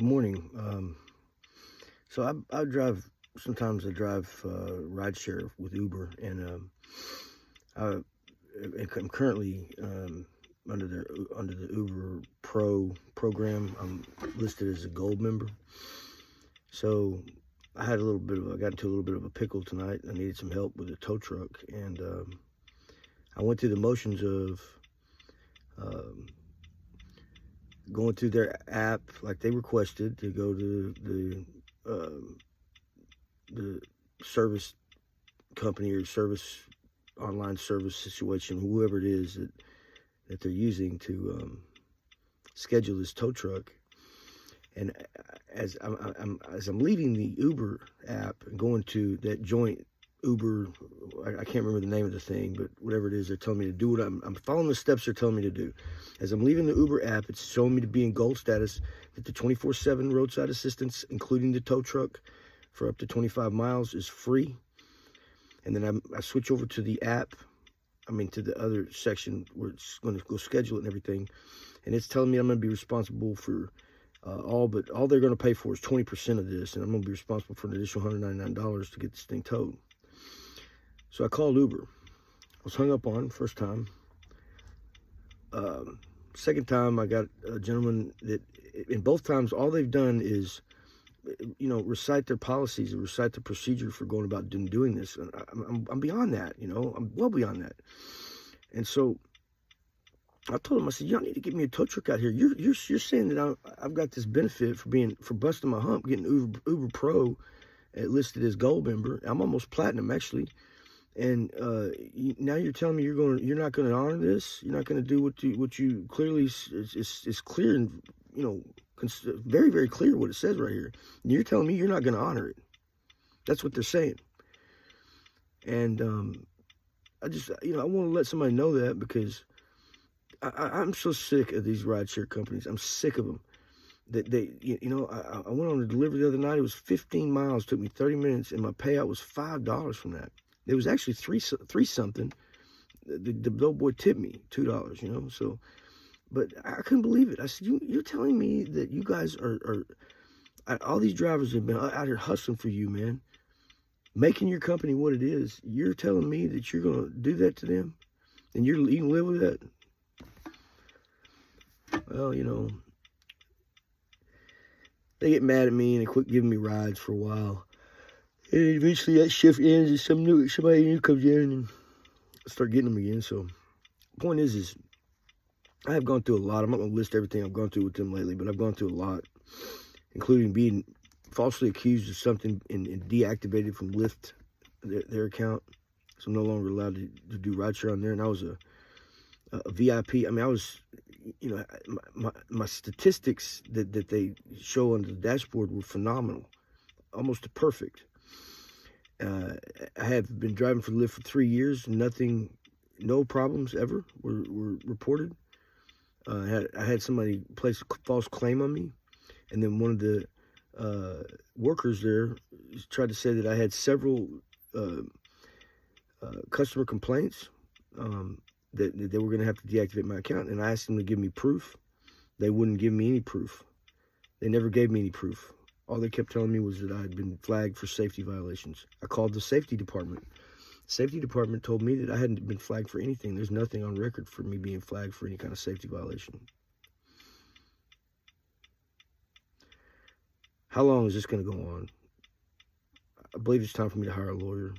Good morning. I drive. Sometimes I drive rideshare with Uber, and I'm currently under the UberPro program. I'm listed as a gold member. So I got into a little bit of a pickle tonight. I needed some help with a tow truck, and I went through the motions of going through their app like they requested, to go to the service company or online service situation, whoever it is that they're using to schedule this tow truck. And as I'm leaving the Uber app and going to that joint Uber, I can't remember the name of the thing, but whatever it is, they're telling me to do what I'm following the steps they're telling me to do. As I'm leaving the Uber app, it's showing me to be in gold status, that the 24/7 roadside assistance, including the tow truck for up to 25 miles, is free. And then I switch over to the app, to the other section where it's going to go schedule it and everything. And it's telling me I'm going to be responsible for all they're going to pay for is 20% of this, and I'm going to be responsible for an additional $199 to get this thing towed. So I called Uber. I was hung up on first time. Second time, I got a gentleman that, in both times, all they've done is, recite their policies and recite the procedure for going about doing this. And I'm beyond that, I'm well beyond that. And so I told him, I said, y'all need to get me a tow truck out here. You're saying that I've got this benefit for busting my hump, getting UberPro listed as gold member. I'm almost platinum, actually. And now you're telling me you're not going to honor this. You're not going to do what you clearly is clear, and very, very clear what it says right here. And you're telling me you're not going to honor it. That's what they're saying. And I want to let somebody know that, because I'm so sick of these rideshare companies. I'm sick of them. I went on a delivery the other night. It was 15 miles, took me 30 minutes, and my payout was $5 from that. It was actually three something. The bellboy tipped me $2, So, but I couldn't believe it. I said, you're telling me that you guys are all these drivers have been out here hustling for you, man, making your company what it is. You're telling me that you're going to do that to them, and you can live with that? Well, they get mad at me and they quit giving me rides for a while. And eventually that shift ends and somebody new comes in and I start getting them again. So the point is I have gone through a lot. I'm not going to list everything I've gone through with them lately, but I've gone through a lot, including being falsely accused of something and deactivated from Lyft, their account. So I'm no longer allowed to do rideshare on there. And I was a VIP. I was, my statistics that they show on the dashboard were phenomenal, almost perfect. I have been driving for Lyft for 3 years. No problems ever were reported. I had somebody place a false claim on me, and then one of the workers there tried to say that I had several customer complaints, that they were going to have to deactivate my account. And I asked them to give me proof. They wouldn't give me any proof. They never gave me any proof. All they kept telling me was that I had been flagged for safety violations. I called the safety department. The safety department told me that I hadn't been flagged for anything. There's nothing on record for me being flagged for any kind of safety violation. How long is this going to go on? I believe it's time for me to hire a lawyer.